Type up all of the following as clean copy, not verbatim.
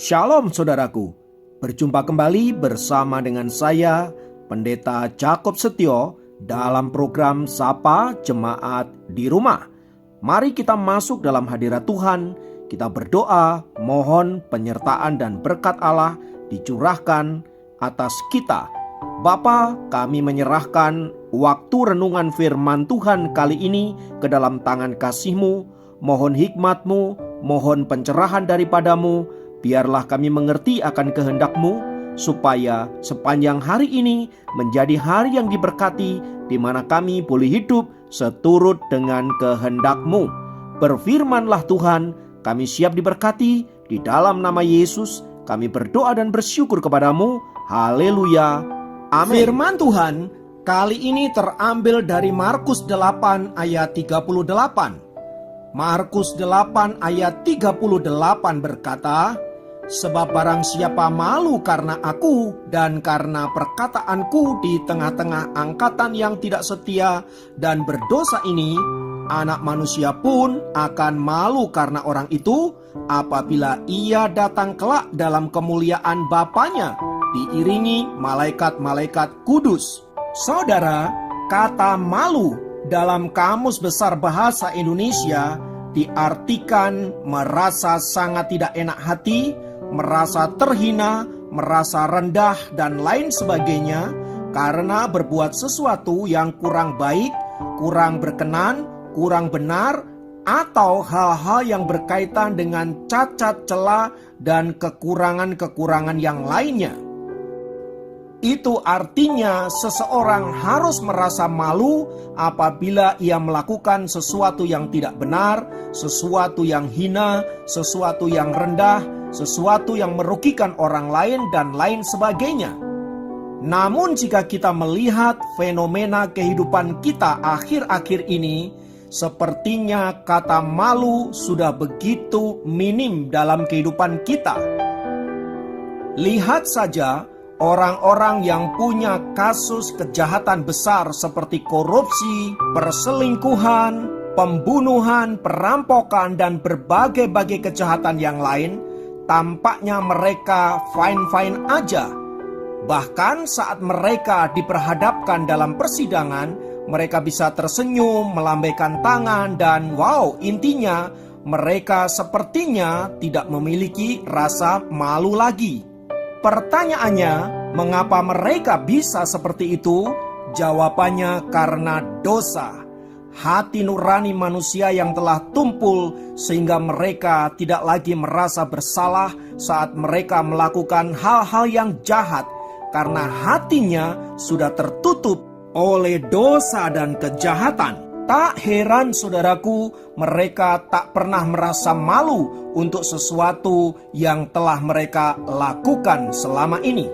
Shalom saudaraku, berjumpa kembali bersama dengan saya, Pendeta Jakob Setio, dalam program Sapa Jemaat di Rumah. Mari kita masuk dalam hadirat Tuhan, kita berdoa, mohon penyertaan dan berkat Allah dicurahkan atas kita. Bapa, kami menyerahkan waktu renungan firman Tuhan kali ini ke dalam tangan kasih-Mu. Mohon hikmat-Mu, mohon pencerahan daripadamu. Biarlah kami mengerti akan kehendak-Mu, supaya sepanjang hari ini menjadi hari yang diberkati, di mana kami boleh hidup seturut dengan kehendak-Mu. Berfirmanlah Tuhan, kami siap diberkati. Di dalam nama Yesus kami berdoa dan bersyukur kepadamu. Haleluya, amin. Firman Tuhan kali ini terambil dari Markus 8 ayat 38. Markus 8 ayat 38 berkata, "Sebab barang siapa malu karena aku dan karena perkataanku di tengah-tengah angkatan yang tidak setia dan berdosa ini, Anak Manusia pun akan malu karena orang itu apabila ia datang kelak dalam kemuliaan Bapanya diiringi malaikat-malaikat kudus." Saudara, kata malu dalam Kamus Besar Bahasa Indonesia diartikan merasa sangat tidak enak hati, merasa terhina, merasa rendah, dan lain sebagainya karena berbuat sesuatu yang kurang baik, kurang berkenan, kurang benar, atau hal-hal yang berkaitan dengan cacat celah dan kekurangan-kekurangan yang lainnya. Itu artinya seseorang harus merasa malu apabila ia melakukan sesuatu yang tidak benar, sesuatu yang hina, sesuatu yang rendah, sesuatu yang merugikan orang lain, dan lain sebagainya. Namun jika kita melihat fenomena kehidupan kita akhir-akhir ini, sepertinya kata malu sudah begitu minim dalam kehidupan kita. Lihat saja orang-orang yang punya kasus kejahatan besar seperti korupsi, perselingkuhan, pembunuhan, perampokan, dan berbagai-bagai kejahatan yang lain, tampaknya mereka fine-fine aja. Bahkan saat mereka diperhadapkan dalam persidangan, mereka bisa tersenyum, melambaikan tangan, dan intinya mereka sepertinya tidak memiliki rasa malu lagi. Pertanyaannya, mengapa mereka bisa seperti itu? Jawabannya karena dosa. Hati nurani manusia yang telah tumpul sehingga mereka tidak lagi merasa bersalah saat mereka melakukan hal-hal yang jahat, karena hatinya sudah tertutup oleh dosa dan kejahatan. Tak heran saudaraku, mereka tak pernah merasa malu untuk sesuatu yang telah mereka lakukan selama ini.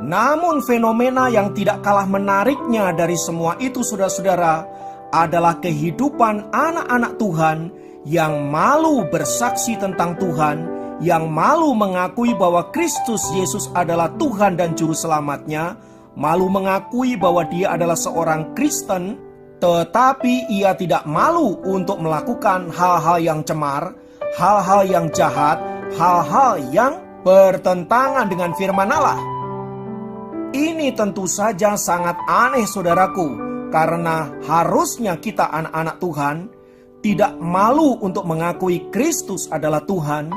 Namun fenomena yang tidak kalah menariknya dari semua itu, saudara-saudara, adalah kehidupan anak-anak Tuhan yang malu bersaksi tentang Tuhan, yang malu mengakui bahwa Kristus Yesus adalah Tuhan dan Juru Selamatnya, malu mengakui bahwa dia adalah seorang Kristen, tetapi ia tidak malu untuk melakukan hal-hal yang cemar, hal-hal yang jahat, hal-hal yang bertentangan dengan firman Allah. Ini tentu saja sangat aneh saudaraku, karena harusnya kita anak-anak Tuhan tidak malu untuk mengakui Kristus adalah Tuhan,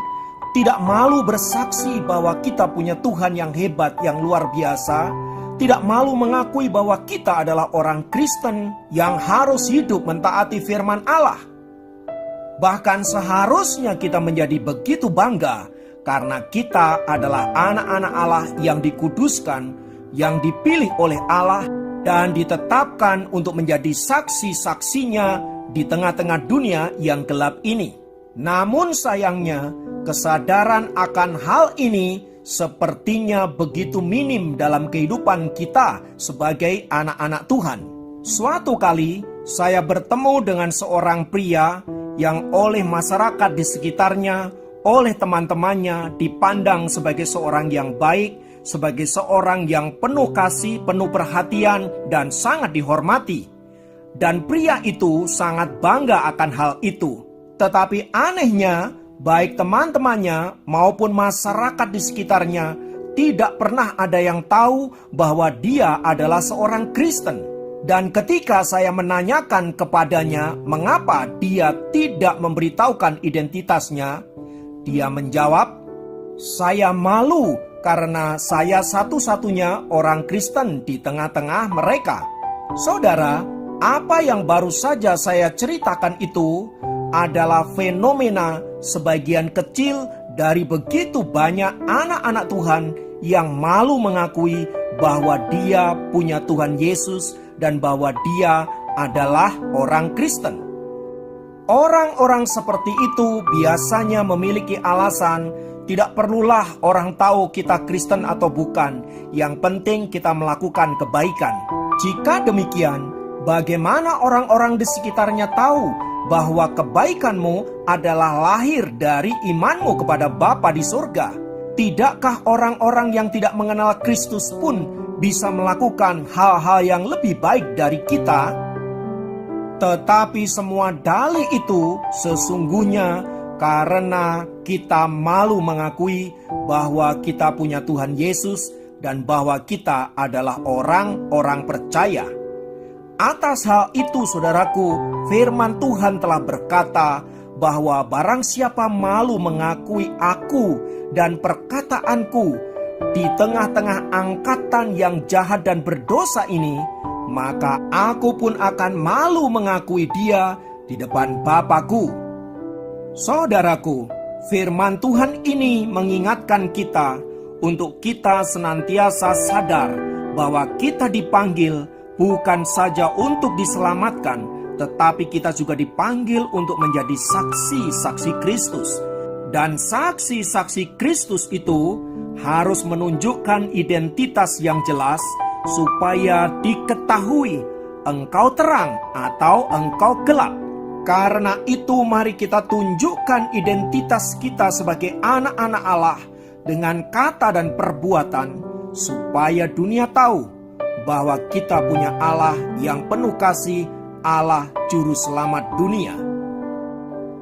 tidak malu bersaksi bahwa kita punya Tuhan yang hebat, yang luar biasa, tidak malu mengakui bahwa kita adalah orang Kristen yang harus hidup mentaati firman Allah. Bahkan seharusnya kita menjadi begitu bangga karena kita adalah anak-anak Allah yang dikuduskan, yang dipilih oleh Allah dan ditetapkan untuk menjadi saksi-saksinya di tengah-tengah dunia yang gelap ini. Namun sayangnya, kesadaran akan hal ini sepertinya begitu minim dalam kehidupan kita sebagai anak-anak Tuhan. Suatu kali saya bertemu dengan seorang pria yang oleh masyarakat di sekitarnya, oleh teman-temannya dipandang sebagai seorang yang baik, sebagai seorang yang penuh kasih, penuh perhatian, dan sangat dihormati. Dan pria itu sangat bangga akan hal itu. Tetapi anehnya, baik teman-temannya maupun masyarakat di sekitarnya, tidak pernah ada yang tahu bahwa dia adalah seorang Kristen. Dan ketika saya menanyakan kepadanya mengapa dia tidak memberitahukan identitasnya, dia menjawab, "Saya malu karena saya satu-satunya orang Kristen di tengah-tengah mereka." Saudara, apa yang baru saja saya ceritakan itu adalah fenomena sebagian kecil dari begitu banyak anak-anak Tuhan yang malu mengakui bahwa dia punya Tuhan Yesus dan bahwa dia adalah orang Kristen. Orang-orang seperti itu biasanya memiliki alasan, tidak perlulah orang tahu kita Kristen atau bukan, yang penting kita melakukan kebaikan. Jika demikian, bagaimana orang-orang di sekitarnya tahu bahwa kebaikanmu adalah lahir dari imanmu kepada Bapa di surga? Tidakkah orang-orang yang tidak mengenal Kristus pun bisa melakukan hal-hal yang lebih baik dari kita? Tetapi semua dalih itu sesungguhnya karena kita malu mengakui bahwa kita punya Tuhan Yesus dan bahwa kita adalah orang-orang percaya. Atas hal itu, saudaraku, firman Tuhan telah berkata bahwa barang siapa malu mengakui aku dan perkataanku di tengah-tengah angkatan yang jahat dan berdosa ini, maka aku pun akan malu mengakui dia di depan Bapa-Ku. Saudaraku, firman Tuhan ini mengingatkan kita untuk kita senantiasa sadar bahwa kita dipanggil bukan saja untuk diselamatkan, tetapi kita juga dipanggil untuk menjadi saksi-saksi Kristus. Dan saksi-saksi Kristus itu harus menunjukkan identitas yang jelas supaya diketahui engkau terang atau engkau gelap. Karena itu mari kita tunjukkan identitas kita sebagai anak-anak Allah dengan kata dan perbuatan, supaya dunia tahu bahwa kita punya Allah yang penuh kasih, Allah Juru Selamat dunia.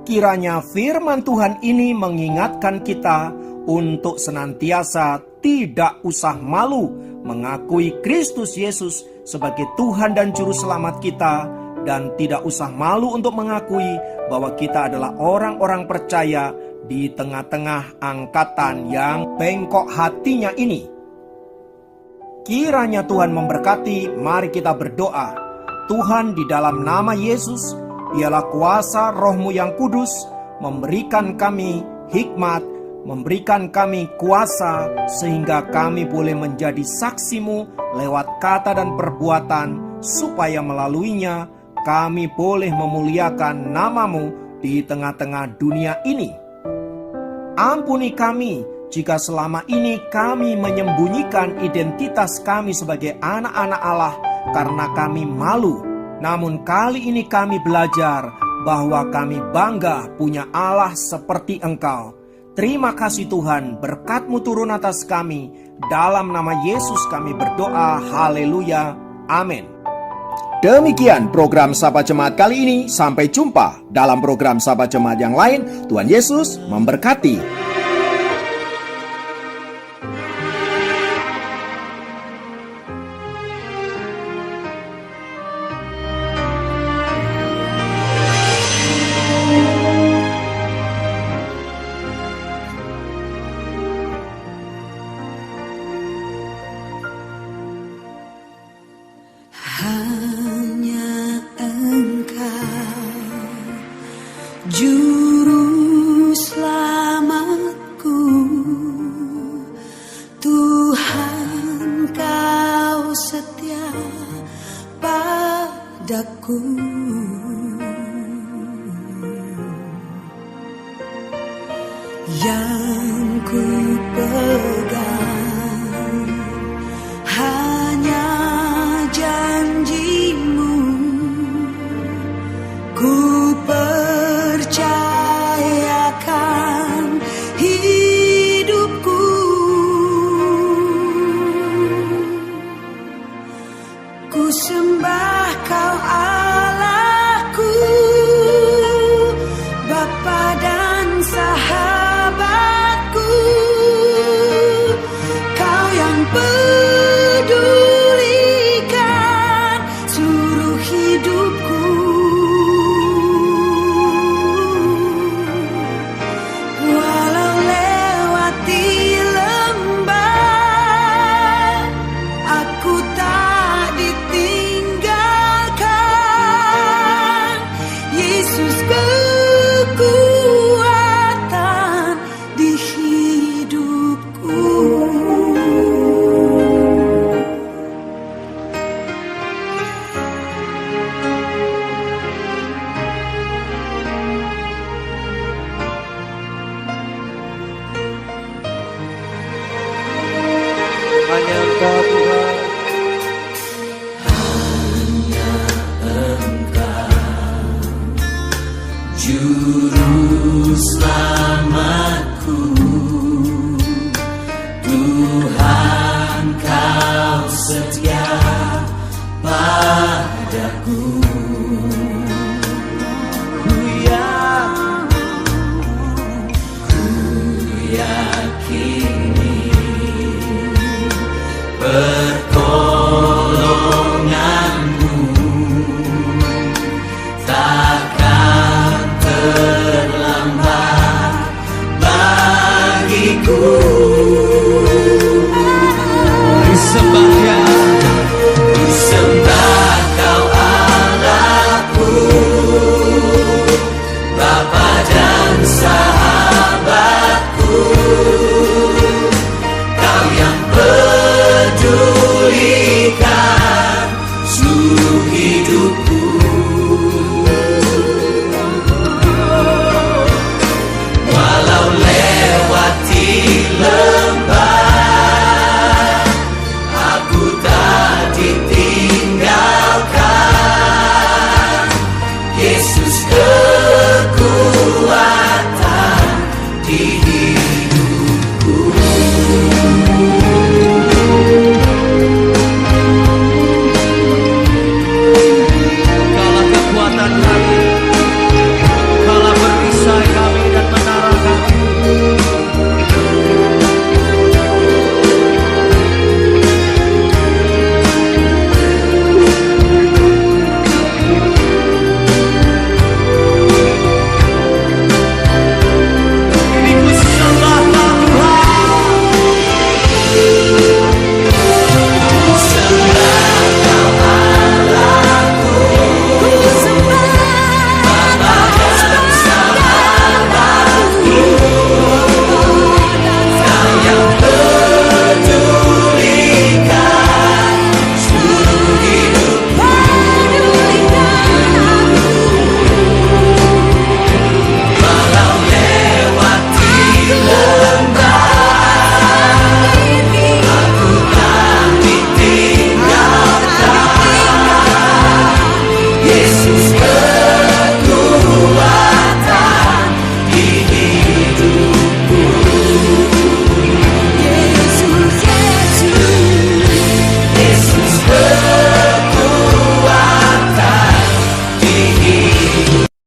Kiranya firman Tuhan ini mengingatkan kita untuk senantiasa tidak usah malu mengakui Kristus Yesus sebagai Tuhan dan Juru Selamat kita, dan tidak usah malu untuk mengakui bahwa kita adalah orang-orang percaya di tengah-tengah angkatan yang bengkok hatinya ini. Kiranya Tuhan memberkati. Mari kita berdoa. Tuhan, di dalam nama Yesus, biarlah kuasa Roh-Mu yang kudus memberikan kami hikmat, memberikan kami kuasa, sehingga kami boleh menjadi saksi-Mu lewat kata dan perbuatan, supaya melaluinya kami boleh memuliakan nama-Mu di tengah-tengah dunia ini. Ampuni kami jika selama ini kami menyembunyikan identitas kami sebagai anak-anak Allah karena kami malu. Namun kali ini kami belajar bahwa kami bangga punya Allah seperti Engkau. Terima kasih Tuhan, berkat-Mu turun atas kami. Dalam nama Yesus kami berdoa, haleluya, amin. Demikian program Sahabat Jemaat kali ini. Sampai jumpa dalam program Sahabat Jemaat yang lain. Tuhan Yesus memberkati. Hanya Engkau, Juru Selamatku, Tuhan Kau setia padaku. Yang ku pegang hanya janji-Mu, ku percayakan hidupku. Ku sembah Kau Allahku, Bapa dan Sahabat. Juru selamatku.